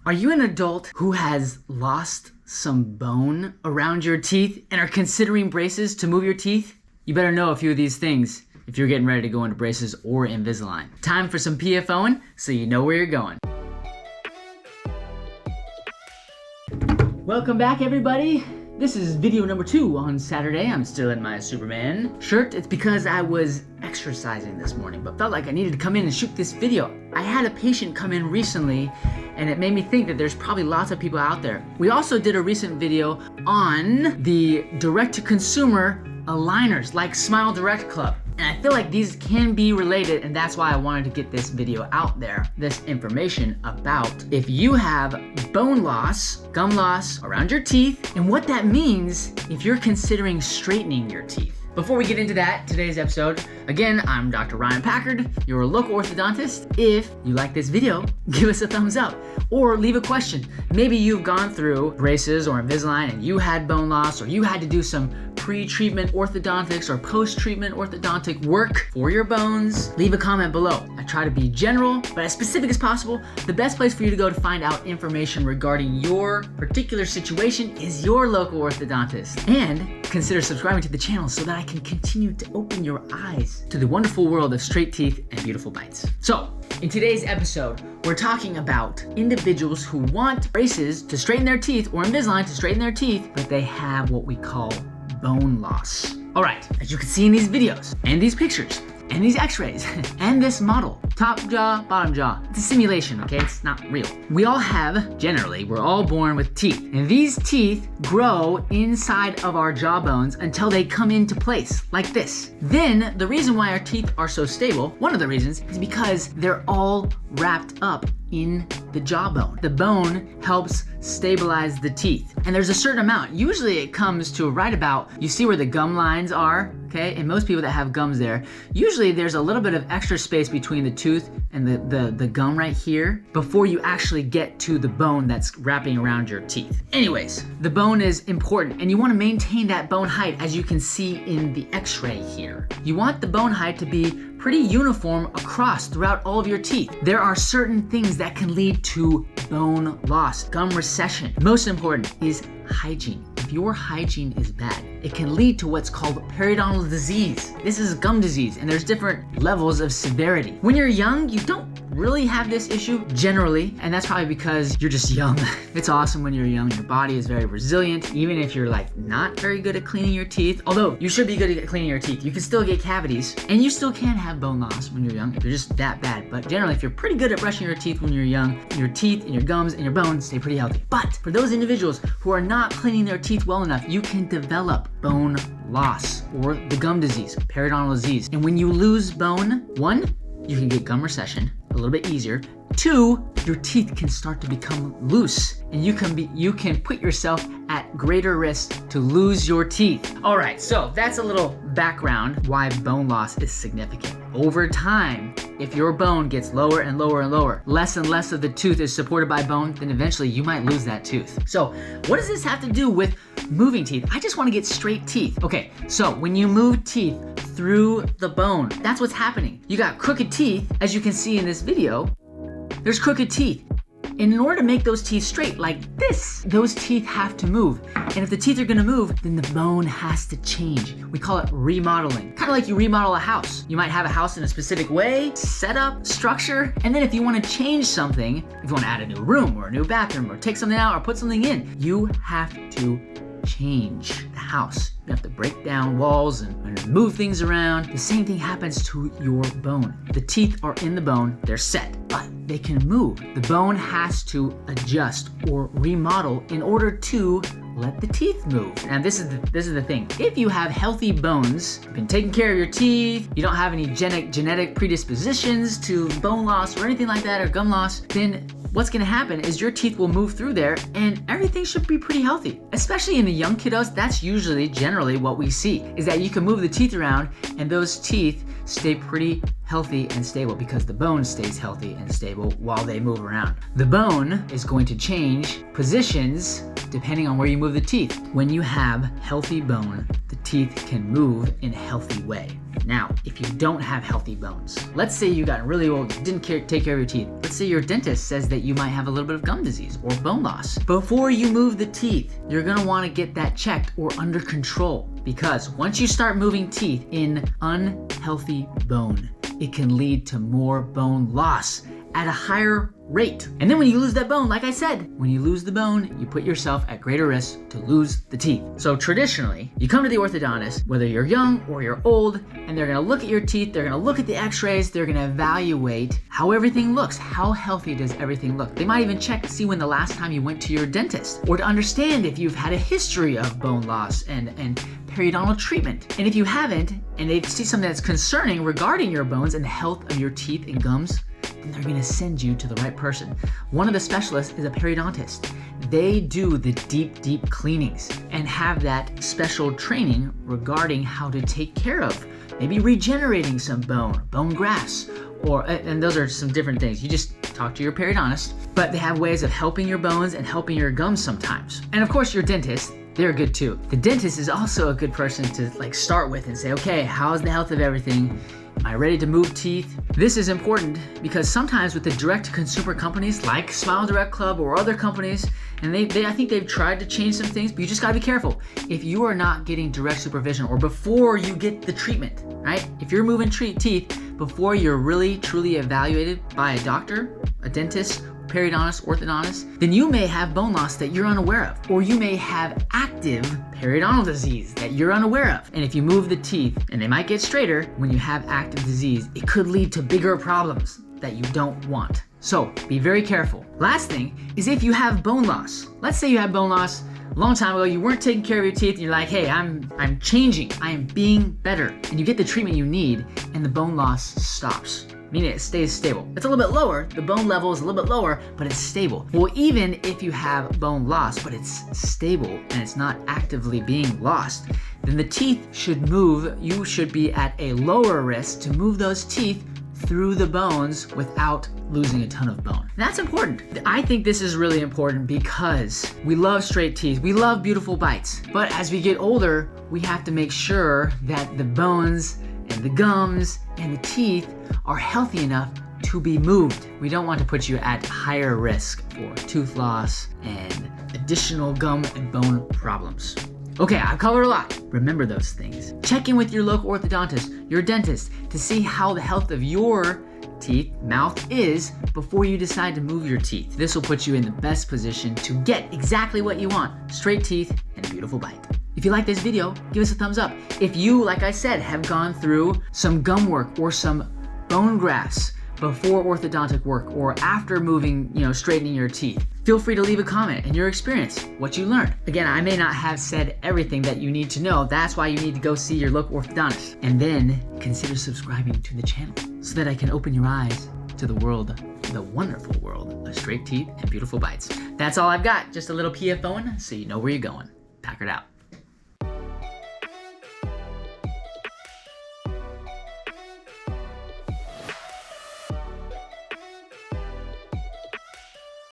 Are you an adult who has lost some bone around your teeth and are considering braces to move your teeth? You better know a few of these things if you're getting ready to go into braces or Invisalign. Time for some PFOing so you know where you're going. Welcome back, everybody. This is video number 2 on Saturday. I'm still in my Superman shirt. It's because I was exercising this morning, but felt like I needed to come in and shoot this video. I had a patient come in recently, and it made me think that there's probably lots of people out there. We also did a recent video on the direct-to-consumer aligners like Smile Direct Club. And I feel like these can be related, and that's why I wanted to get this video out there, this information about if you have bone loss, gum loss around your teeth, and what that means if you're considering straightening your teeth. Before we get into that, today's episode, again, I'm Dr. Ryan Packard, your local orthodontist. If you like this video, give us a thumbs up or leave a question. Maybe you've gone through braces or Invisalign and you had bone loss, or you had to do some pre-treatment orthodontics or post-treatment orthodontic work for your bones. Leave a comment below. I try to be general, but as specific as possible. The best place for you to go to find out information regarding your particular situation is your local orthodontist. And consider subscribing to the channel so that I can continue to open your eyes to the wonderful world of straight teeth and beautiful bites. So, in today's episode, we're talking about individuals who want braces to straighten their teeth or Invisalign to straighten their teeth, but they have what we call bone loss. All right, as you can see in these videos and these pictures and these x-rays and this model, top jaw, bottom jaw, it's a simulation, okay? It's not real. We all have, generally, we're all born with teeth, and these teeth grow inside of our jaw bones until they come into place like this. Then the reason why our teeth are so stable, one of the reasons, is because they're all wrapped up in the jawbone. The bone helps stabilize the teeth. And there's a certain amount. Usually it comes to right about, you see where the gum lines are, okay? And most people that have gums there, usually there's a little bit of extra space between the tooth and the gum right here before you actually get to the bone that's wrapping around your teeth. Anyways, the bone is important and you wanna maintain that bone height, as you can see in the x-ray here. You want the bone height to be pretty uniform across throughout all of your teeth. There are certain things that can lead to bone loss, gum recession. Most important is hygiene. If your hygiene is bad, it can lead to what's called periodontal disease. This is gum disease, and there's different levels of severity. When you're young, you don't really have this issue generally, and that's probably because you're just young. It's awesome when you're young. Your body is very resilient, even if you're like not very good at cleaning your teeth. Although you should be good at cleaning your teeth. You can still get cavities, and you still can have bone loss when you're young if you're just that bad. But generally, if you're pretty good at brushing your teeth when you're young, your teeth and your gums and your bones stay pretty healthy. But for those individuals who are not cleaning their teeth well enough, you can develop bone loss or the gum disease, periodontal disease. And when you lose bone, 1, you can get gum recession a little bit easier. 2, your teeth can start to become loose, and you can put yourself at greater risk to lose your teeth. All right, so that's a little background why bone loss is significant. Over time, if your bone gets lower and lower and lower, less and less of the tooth is supported by bone, then eventually you might lose that tooth. So what does this have to do with moving teeth? I just want to get straight teeth. Okay, so when you move teeth through the bone, that's what's happening. You got crooked teeth, as you can see in this video. There's crooked teeth. And in order to make those teeth straight like this, those teeth have to move. And if the teeth are gonna move, then the bone has to change. We call it remodeling. Kind of like you remodel a house. You might have a house in a specific way, setup, structure, and then if you wanna change something, if you wanna add a new room or a new bathroom or take something out or put something in, you have to change the house. You have to break down walls and move things around. The same thing happens to your bone. The teeth are in the bone, they're set, but they can move. The bone has to adjust or remodel in order to let the teeth move. And this is the thing. If you have healthy bones, you've been taking care of your teeth, you don't have any genetic predispositions to bone loss or anything like that, or gum loss, then what's gonna happen is your teeth will move through there and everything should be pretty healthy. Especially in the young kiddos, that's usually generally what we see, is that you can move the teeth around and those teeth stay pretty healthy and stable because the bone stays healthy and stable while they move around. The bone is going to change positions depending on where you move the teeth. When you have healthy bone, the teeth can move in a healthy way. Now, if you don't have healthy bones, let's say you got really old, didn't take care of your teeth. Let's say your dentist says that you might have a little bit of gum disease or bone loss. Before you move the teeth, you're gonna wanna get that checked or under control, because once you start moving teeth in unhealthy bone, it can lead to more bone loss at a higher rate. And then when you lose that bone, like I said, when you lose the bone, you put yourself at greater risk to lose the teeth. So traditionally, you come to the orthodontist, whether you're young or you're old, and they're gonna look at your teeth, they're gonna look at the x-rays, they're gonna evaluate how everything looks, how healthy does everything look. They might even check to see when the last time you went to your dentist, or to understand if you've had a history of bone loss and periodontal treatment. And if you haven't, and they see something that's concerning regarding your bones and the health of your teeth and gums, then they're gonna send you to the right person. One of the specialists is a periodontist. They do the deep cleanings and have that special training regarding how to take care of maybe regenerating some bone grafts, and those are some different things. You just talk to your periodontist, but they have ways of helping your bones and helping your gums sometimes. And of course, your dentist, they're good too. The dentist is also a good person to start with and say, okay, how's the health of everything? Am I ready to move teeth? This is important because sometimes with the direct-to-consumer companies like Smile Direct Club or other companies, and I think they've tried to change some things, but you just gotta be careful. If you are not getting direct supervision or before you get the treatment, right? If you're moving teeth before you're really truly evaluated by a doctor, a dentist, periodontist, orthodontist, then you may have bone loss that you're unaware of, or you may have active periodontal disease that you're unaware of. And if you move the teeth, and they might get straighter, when you have active disease, it could lead to bigger problems that you don't want. So be very careful. Last thing is if you have bone loss. Let's say you have bone loss a long time ago, you weren't taking care of your teeth, and you're like, hey, I'm changing, I am being better. And you get the treatment you need, and the bone loss stops. Meaning it stays stable. It's a little bit lower, the bone level is a little bit lower, but it's stable. Well, even if you have bone loss, but it's stable and it's not actively being lost, then the teeth should move. You should be at a lower risk to move those teeth through the bones without losing a ton of bone. And that's important. I think this is really important because we love straight teeth, we love beautiful bites, but as we get older, we have to make sure that the bones and the gums and the teeth are healthy enough to be moved. We don't want to put you at higher risk for tooth loss and additional gum and bone problems. Okay, I've covered a lot. Remember those things. Check in with your local orthodontist, your dentist, to see how the health of your teeth, mouth is before you decide to move your teeth. This will put you in the best position to get exactly what you want, straight teeth and a beautiful bite. If you like this video, give us a thumbs up. If you, like I said, have gone through some gum work or some bone grafts before orthodontic work or after moving, straightening your teeth, feel free to leave a comment and your experience, what you learned. Again, I may not have said everything that you need to know. That's why you need to go see your local orthodontist. And then consider subscribing to the channel so that I can open your eyes to the world, the wonderful world of straight teeth and beautiful bites. That's all I've got. Just a little PFOing so you know where you're going. Packard out.